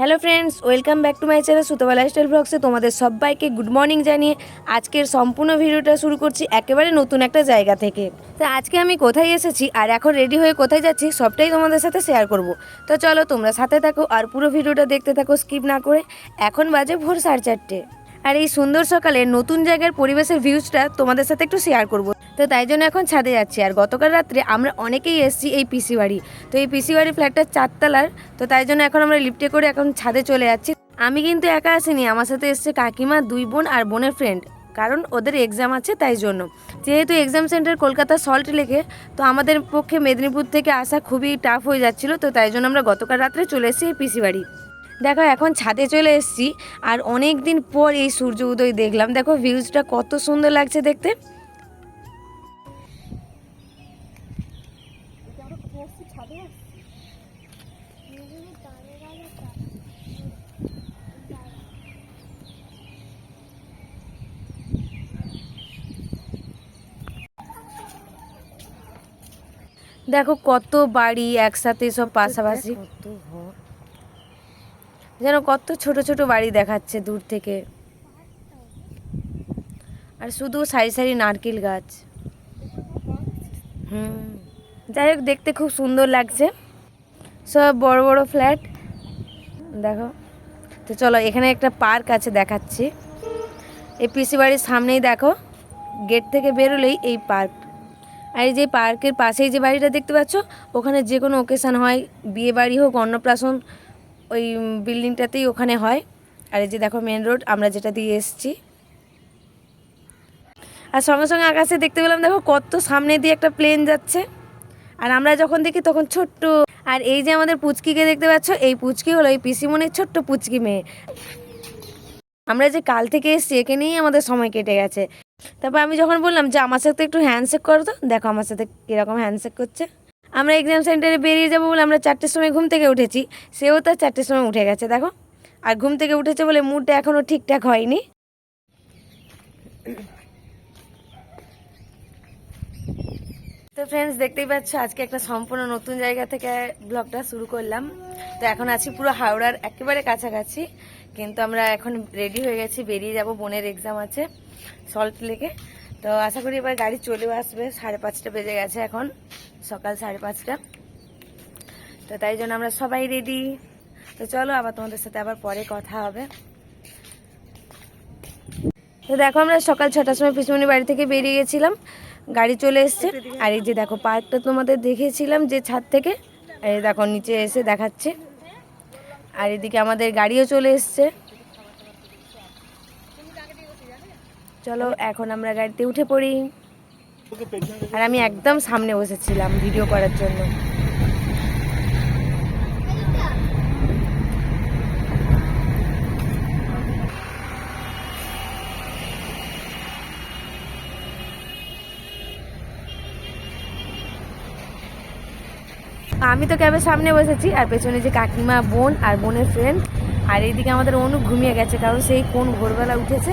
Hello friends, welcome back to my channel Sutapa lifestyle ব্লগসে তোমাদের সবাইকে গুড মর্নিং জানিয়ে আজকের সম্পূর্ণ ভিডিওটা শুরু করছি একেবারে নতুন একটা জায়গা থেকে। তো আজকে আমি কোথায় এসেছি আর এখন রেডি হয়ে কোথায় যাচ্ছি সবটাই তোমাদের সাথে শেয়ার করব। তো চলো তোমরা সাথে থাকো আর পুরো ভিডিওটা দেখতে থাকো স্কিপ না করে। এখন বাজে ভোর 4:30 আর এই সুন্দর সকালে নতুন জায়গার পরিবেশের ভিউজটা তোমাদের সাথে একটু শেয়ার করব। তো তাই জন্য এখন ছাদে যাচ্ছি। আর গতকাল রাত্রে আমরা অনেকেই এসেছি এই পিসি বাড়ি। তো এই পিসি বাড়ি ফ্ল্যাটটা 4 তলার। তো তাই জন্য এখন আমরা লিফটে করে এখন ছাদে চলে যাচ্ছি। আমি কিন্তু একা আসিনি, আমার সাথে এসছে কাকিমা, 2 বোন আর বোনের ফ্রেন্ড, কারণ ওদের এক্সাম আছে তাই জন্য। যেহেতু এক্সাম সেন্টার কলকাতা সল্ট লেকে, তো আমাদের পক্ষে মেদিনীপুর থেকে আসা খুবই টাফ হয়ে যাচ্ছিলো। তো তাই জন্য আমরা গতকাল রাত্রে চলে এসেছি এই পিসি বাড়ি। দেখো এখন ছাদে চলে এসেছি আর অনেক দিন পর এই সূর্য উদয় দেখলাম। দেখো ভিউজটা কত সুন্দর লাগছে দেখতে। দেখো কত বাড়ি একসাথে সব পাশাপাশি, যেন কত ছোট ছোট বাড়ি দেখাচ্ছে দূর থেকে। আর শুধু সারি সারি নারকেল গাছ। যাই হোক, দেখতে খুব সুন্দর লাগছে, সব বড় বড় ফ্ল্যাট। দেখো, তো চলো এখানে একটা পার্ক আছে দেখাচ্ছি। এই পিসি বাড়ির সামনেই দেখো, গেট থেকে বেরোলেই এই পার্ক। আর এই যে পার্কের পাশেই যে বাড়িটা দেখতে পাচ্ছ, ওখানে যে কোনো ওকেশান হয়, বিয়ে বাড়ি হোক, অন্নপ্রাশন, ওই বিল্ডিংটাতেই ওখানে হয়। আর এই যে দেখো মেন রোড আমরা যেটা দিয়ে এসেছি। আর সঙ্গে সঙ্গে আকাশে দেখতে পেলাম দেখো কত সামনে দিয়ে একটা প্লেন যাচ্ছে। আর আমরা যখন দেখি তখন ছোট্ট। আর এই যে আমাদের পুচকিকে দেখতে পাচ্ছ, এই পুচকি হলো এই পিসিমনের ছোট্ট পুচকি মেয়ে। আমরা যে কাল থেকে এসেছি একে নিয়েই আমাদের সময় কেটে গেছে। তারপর আমি যখন বললাম যে আমার সাথে একটু হ্যান্ডশেক করো, তো দেখো আমার সাথে কীরকম হ্যান্ডশেক করছে। আমরা এক্সাম সেন্টারে বেরিয়ে যাবো বলে আমরা 4টের সময় ঘুম থেকে উঠেছি, সেও তার 4টের সময় উঠে গেছে দেখো। আর ঘুম থেকে উঠেছে বলে মুডটা এখনও ঠিকঠাক হয়নি। তো ফ্রেন্ডস, দেখতেই পাচ্ছ আজকে একটা সম্পূর্ণ নতুন জায়গা থেকে ব্লগটা শুরু করলাম। তো এখন আছি পুরো হাওড়ার একেবারে কাছাকাছি, কিন্তু আমরা এখন রেডি হয়ে গেছি, বেরিয়ে যাব। বোনের এক্সাম আছে সল্ট লেকে। তো আশা করি এবার গাড়ি চলেও আসবে। 5:30 বেজে গেছে এখন, সকাল 5:30। তো তাই জন্য আমরা সবাই রেডি। তো চলো আবার তোমাদের সাথে আবার পরে কথা হবে। তো দেখো আমরা সকাল 6টার সময় পিসুমনির বাড়ি থেকে বেরিয়ে গেছিলাম, গাড়ি চলে এসছে। আর এই যে দেখো পার্কটা তোমাদের দেখেছিলাম যে ছাদ থেকে, এই দেখো নিচে এসে দেখাচ্ছে। আর এদিকে আমাদের গাড়িও চলে এসছে। চলো এখন আমরা গাড়িতে উঠে পড়ি। আর আমি একদম সামনে বসেছিলাম ভিডিও করার জন্য। আমি তো ক্যাবের সামনে বসেছি, আর পেছনে যে কাকিমা, বোন আর বোনের ফ্রেন্ড। আর এইদিকে আমাদের অনু ঘুমিয়ে গেছে, কারণ সেই কোন ভোরবেলা উঠেছে।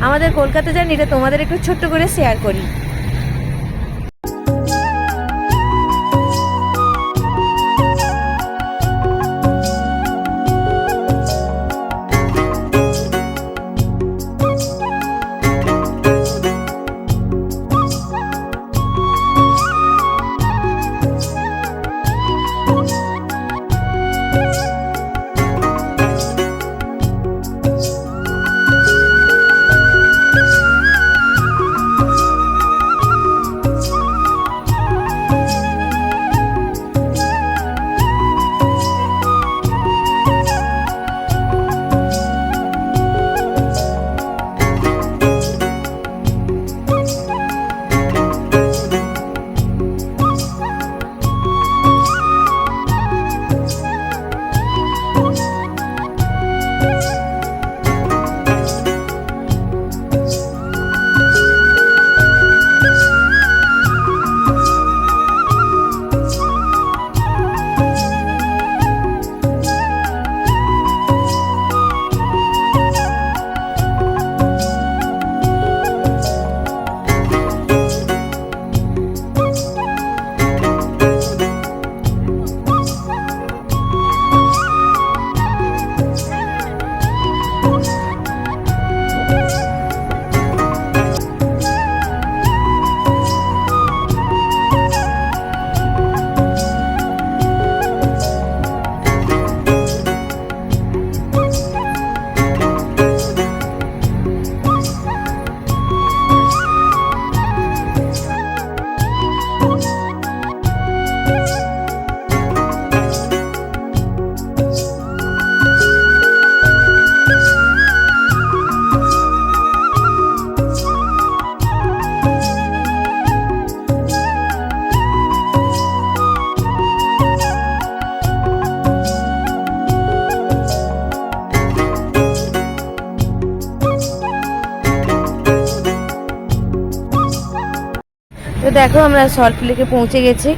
আমাদের কলকাতা জার্নিটা তোমাদের একটু ছোট্ট করে শেয়ার করি। তো দেখো আমরা সল্ট লেকে পৌঁছে গেছি,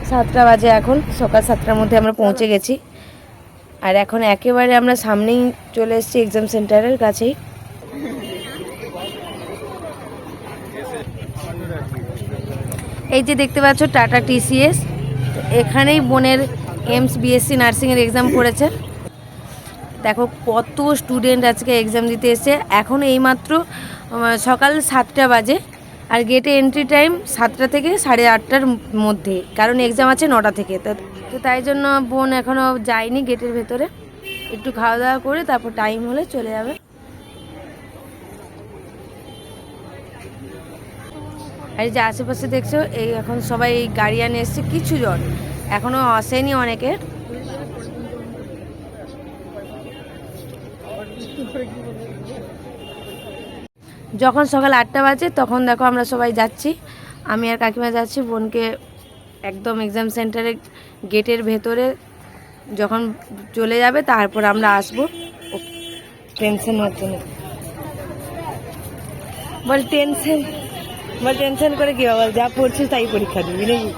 7টা বাজে এখন, সকাল 7টার মধ্যে আমরা পৌঁছে গেছি। আর এখন একেবারে আমরা সামনেই চলে এসেছি এক্সাম সেন্টারের কাছেই। এই যে দেখতে পাচ্ছ টাটা TCS, এখানেই বোনের এমস BSc নার্সিংয়ের এক্সাম পড়েছে। দেখো কত স্টুডেন্ট আজকে এক্সাম দিতে এসছে। এখন এইমাত্র সকাল 7টা বাজে, আর গেটে এন্ট্রি টাইম 7টা থেকে 8:30টার মধ্যে, কারণ এক্সাম আছে 9টা থেকে। তো তাই জন্য বোন এখনও যায়নি গেটের ভেতরে, একটু খাওয়া দাওয়া করে তারপর টাইম হলে চলে যাবে। আর এই যে আশেপাশে দেখছো, এই এখন সবাই গাড়িয়ান এসছে, কিছু জন এখনও আসেনি অনেকে। যখন সকাল 8টা বাজে তখন দেখো আমরা সবাই যাচ্ছি, আমি আর কাকিমা যাচ্ছি বোনকে একদম এক্সাম সেন্টারে গেটের ভেতরে যখন চলে যাবে তারপর আমরা আসবো। টেনশন হচ্ছে না, বল টেনশন করে কি বল, যা পড়ছিস তাই পরীক্ষা দিবি নাকি?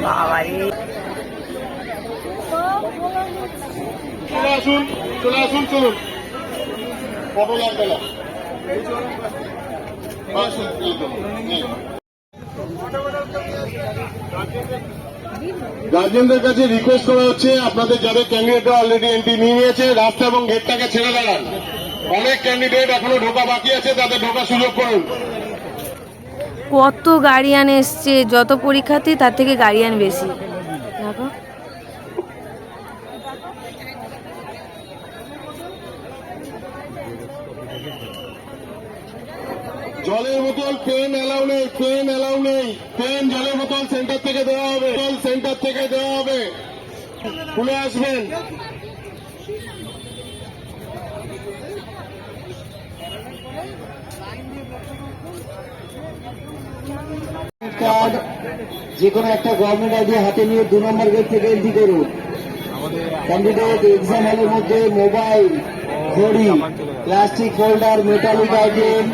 বাবারে চলে আসুন চলুন, ফটো লাগবে না। গার্জেনদের কাছে রিকোয়েস্ট করা হচ্ছে, আপনাদের যাদের ক্যান্ডিডেটরা অলরেডি এন্ট্রি নিয়ে নিয়েছে, রাস্তা এবং গেটটাকে ছেড়ে দাঁড়ান। অনেক ক্যান্ডিডেট এখনো ঢোকা বাকি আছে, তাদের ঢোকার সুযোগ করুন। কত গাড়িয়ান এসছে, যত পরীক্ষার্থী তার থেকে গাড়িয়ান বেশি। দেখো জলের বোতল, পেন এলাও নেই, পেন জলের বোতল সেন্টার থেকে দেওয়া হবে, খুলে আসবেন। কার্ড যে কোনো একটা গভর্নমেন্ট আইডি হাতে নিয়ে 2 নম্বর গেট থেকে এন্ট্রি করুন। ক্যান্ডিডেট এক্সাম হলের মধ্যে মোবাইল, ঘড়ি, plastic folder, metallic item,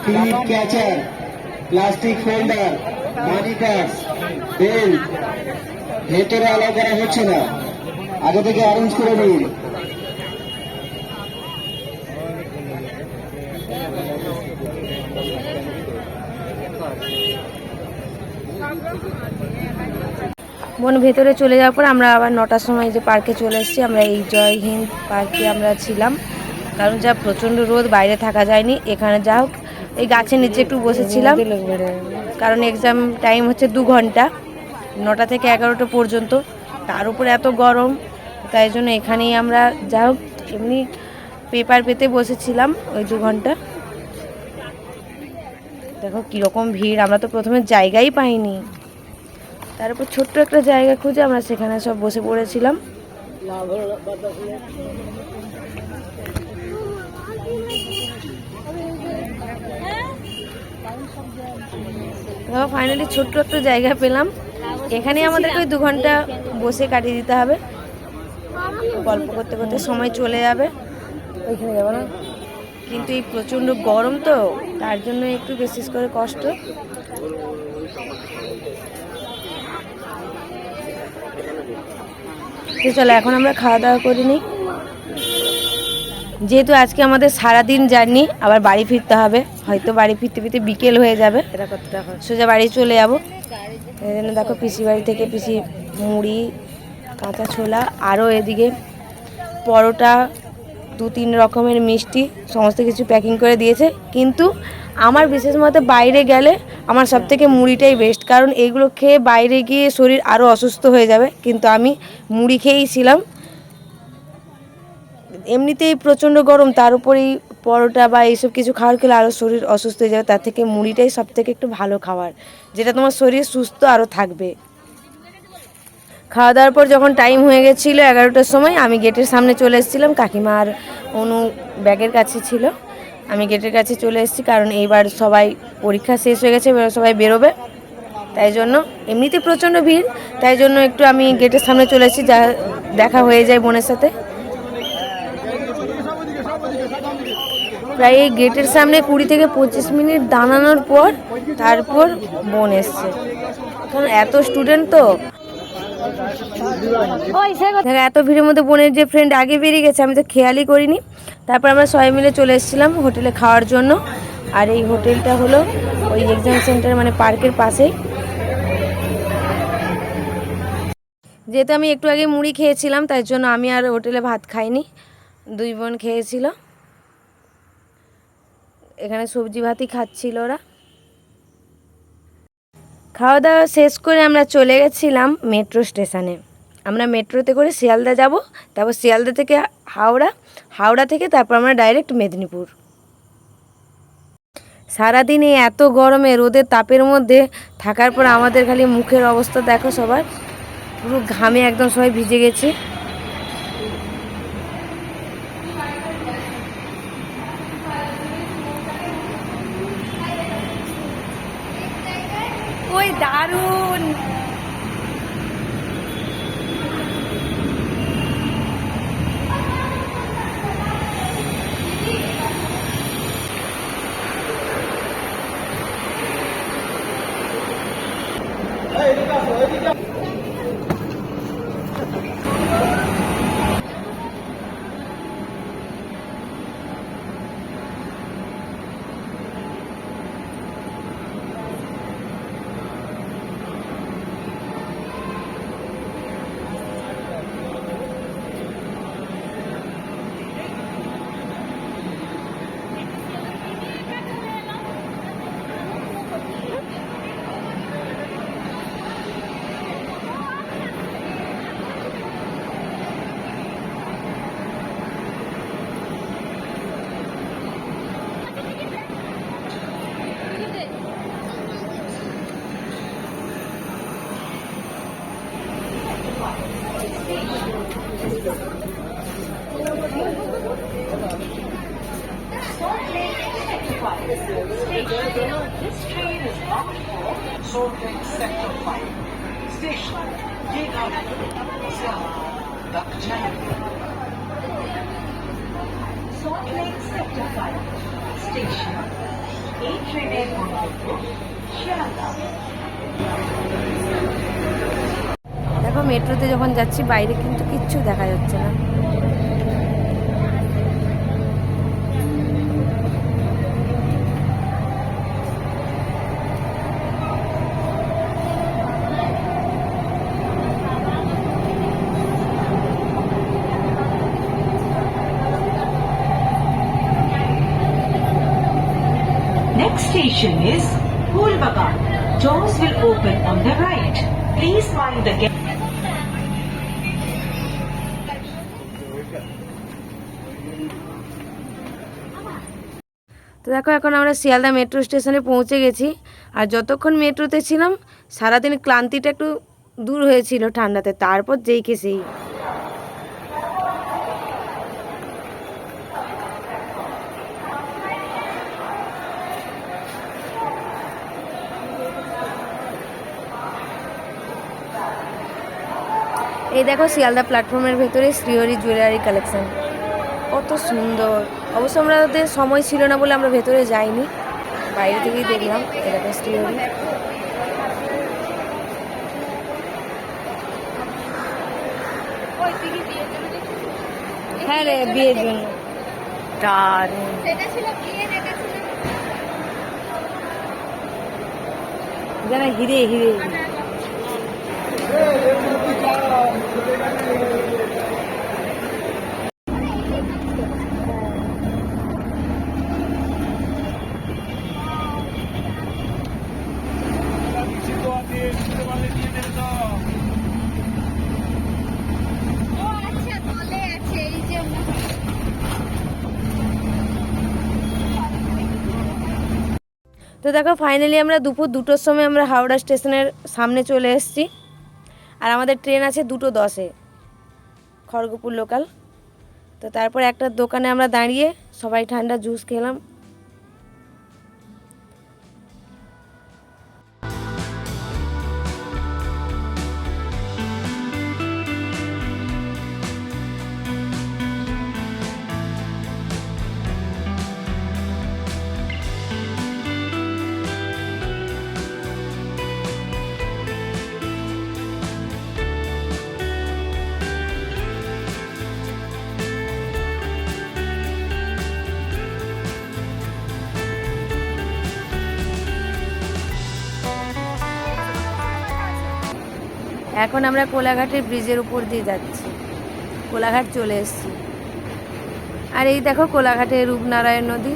clip, catcher, plastic folder, money purse, belt ভেতরে অ্যালাউ করা হচ্ছে না, আগে থেকে অ্যারেঞ্জ করে নিন। বোন ভেতরে চলে যাওয়ার পর আমরা আবার 9টার সময় যে পার্কে চলে এসেছি। আমরা এই জয় হিন্দ পার্কে আমরা ছিলাম, কারণ যা প্রচণ্ড রোদ, বাইরে থাকা যায়নি। এখানে যা হোক এই গাছের নিচে একটু বসেছিলাম, কারণ এক্সাম টাইম হচ্ছে 2 ঘন্টা, 9টা থেকে 11টা পর্যন্ত, তার উপরে এত গরম, তাই জন্য এখানেই আমরা যা হোক এমনি পেপার পেতে বসেছিলাম ওই 2 ঘন্টা। দেখো কীরকম ভিড়, আমরা তো প্রথমে জায়গাই পাইনি, তারপর ছোট্ট একটা জায়গা খুঁজে আমরা সেখানে সব বসে পড়েছিলাম। ফাইনালি ছোট্ট একটা জায়গা পেলাম, এখানে আমাদেরকে ওই 2 ঘন্টা বসে কাটিয়ে দিতে হবে, গল্প করতে করতে সময় চলে যাবে। ওইখানে যাবো না, কিন্তু এই প্রচণ্ড গরম তো তার জন্য একটু বিশেষ করে কষ্ট। তো চলো এখন আমরা খাওয়া দাওয়া করে নিই, যেহেতু আজকে আমাদের সারাদিন জার্নি, আবার বাড়ি ফিরতে হবে, হয়তো বাড়ি ফিরতে ফিরতে বিকেল হয়ে যাবে, সোজা বাড়ি চলে যাবো। এই জন্য দেখো পিসি বাড়ি থেকে পিসি মুড়ি, কাঁচা ছোলা, আরও এদিকে পরোটা, 2-3 রকমের মিষ্টি, সমস্ত কিছু প্যাকিং করে দিয়েছে। কিন্তু আমার বিশেষ মতে বাইরে গেলে আমার সবথেকে মুড়িটাই বেস্ট, কারণ এইগুলো খেয়ে বাইরে গিয়ে শরীর আরও অসুস্থ হয়ে যাবে, কিন্তু আমি মুড়ি খেয়েই ছিলাম। এমনিতেই প্রচণ্ড গরম, তার উপরেই পরোটা বা এইসব কিছু খাবার খেলে আরও শরীর অসুস্থ হয়ে যাবে, তার থেকে মুড়িটাই সবথেকে একটু ভালো খাবার, যেটা তোমার শরীর সুস্থ আরও থাকবে। খাওয়া দাওয়ার পর যখন টাইম হয়ে গেছিলো 11টার সময়, আমি গেটের সামনে চলে এসেছিলাম, কাকিমা আর অনু ব্যাগের কাছে ছিল, আমি গেটের কাছে চলে এসেছি, কারণ এইবার সবাই পরীক্ষা শেষ হয়ে গেছে, এবার সবাই বেরোবে, তাই জন্য এমনিতে প্রচণ্ড ভিড়, তাই জন্য একটু আমি গেটের সামনে চলে এসেছি, যা দেখা হয়ে যায় বোনের সাথে। প্রায় এই গেটের সামনে 20 থেকে 25 মিনিট দাঁড়ানোর পর তারপর বোন এসছে, কারণ এত স্টুডেন্ট তো। দেখো এত ভিড়ের মধ্যে বোনের যে ফ্রেন্ড আগে বেরিয়ে গেছে, আমি তো খেয়ালই করিনি। তারপর আমরা সবাই মিলে চলে এসেছিলাম হোটেলে খাওয়ার জন্য। আর এই হোটেলটা হলো ওই এক্সাম সেন্টার মানে পার্কের পাশেই। যেহেতু আমি একটু আগে মুড়ি খেয়েছিলাম, তাই জন্য আমি আর হোটেলে ভাত খাইনি, দুই বোন খেয়েছিল। এখানে সবজি ভাতই খাচ্ছিল ওরা। খাওয়া দাওয়া শেষ করে আমরা চলে গেছিলাম মেট্রো স্টেশনে। আমরা মেট্রোতে করে শিয়ালদা যাব, তারপর শিয়ালদা থেকে হাওড়া, হাওড়া থেকে তারপর আমরা ডাইরেক্ট মেদিনীপুর। সারাদিন এই এত গরমে রোদের তাপের মধ্যে থাকার পর আমাদের খালি মুখের অবস্থা দেখো, সবার পুরো ঘামে একদম সবাই ভিজে গেছে। ওই দারুণ। This train is bound for Salt Lake Sector 5. Station, Yegham, Dr. Channel. Salt Lake Sector 5. Station, A-Train Shialda. দেখো মেট্রোতে যখন যাচ্ছি বাইরে কিন্তু কিচ্ছু দেখা যাচ্ছে না। Next station is Phoolbagan. Doors will open on the right. Please mind the gate. তো দেখো এখন আমরা শিয়ালদা মেট্রো স্টেশনে পৌঁছে গেছি। আর যতক্ষণ মেট্রোতে ছিলাম সারাদিন ক্লান্তিটা একটু দূর হয়েছিল ঠান্ডাতে, তারপর যেই কে সেই। এই দেখো শিয়ালদা প্ল্যাটফর্মের ভেতরে শ্রীহরি জুয়েলারি কালেকশন, কত সুন্দর। অবশ্য আমাদের সময় ছিল না বলে আমরা ভেতরে যাইনি, বাইরে থেকেই দেখলাম। এরকম শ্রীহরি, হ্যাঁ রে বিয়ের জন্য দারুণ। যেন হিরে হিরে। তো দেখো ফাইনালি আমরা দুপুর 2টোর সময় আমরা হাওড়া স্টেশনের সামনে চলে এসেছি। আর আমাদের ট্রেন আছে 2:10-এ, খড়গপুর লোকাল। তো তারপর একটা দোকানে আমরা দাঁড়িয়ে সবাই ঠান্ডা জুস খেলাম। এখন আমরা কোলাঘাটের ব্রিজের উপর দিয়ে যাচ্ছি, কোলাঘাট চলে এসেছি। আর এই দেখো কোলাঘাটের রূপনারায়ণ নদী।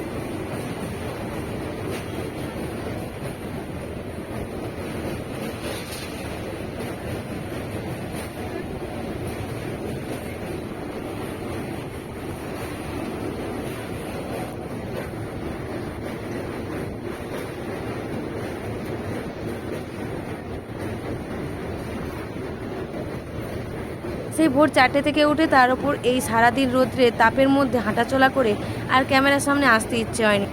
সেই ভোর 4টে থেকে উঠে তার উপর এই সারাদিন রোদ্রে তাপের মধ্যে হাঁটাচলা করে আর ক্যামেরার সামনে আসতে ইচ্ছে হয়নি।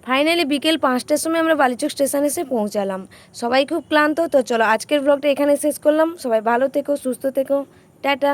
ফাইনালি বিকেল 5টার সময় আমরা বালিচক স্টেশন এসে পৌঁছালাম। সবাই খুব ক্লান্ত, তো চলো আজকের ব্লগটা এখানে শেষ করলাম। সবাই ভালো থেকো, সুস্থ থেকো, টাটা।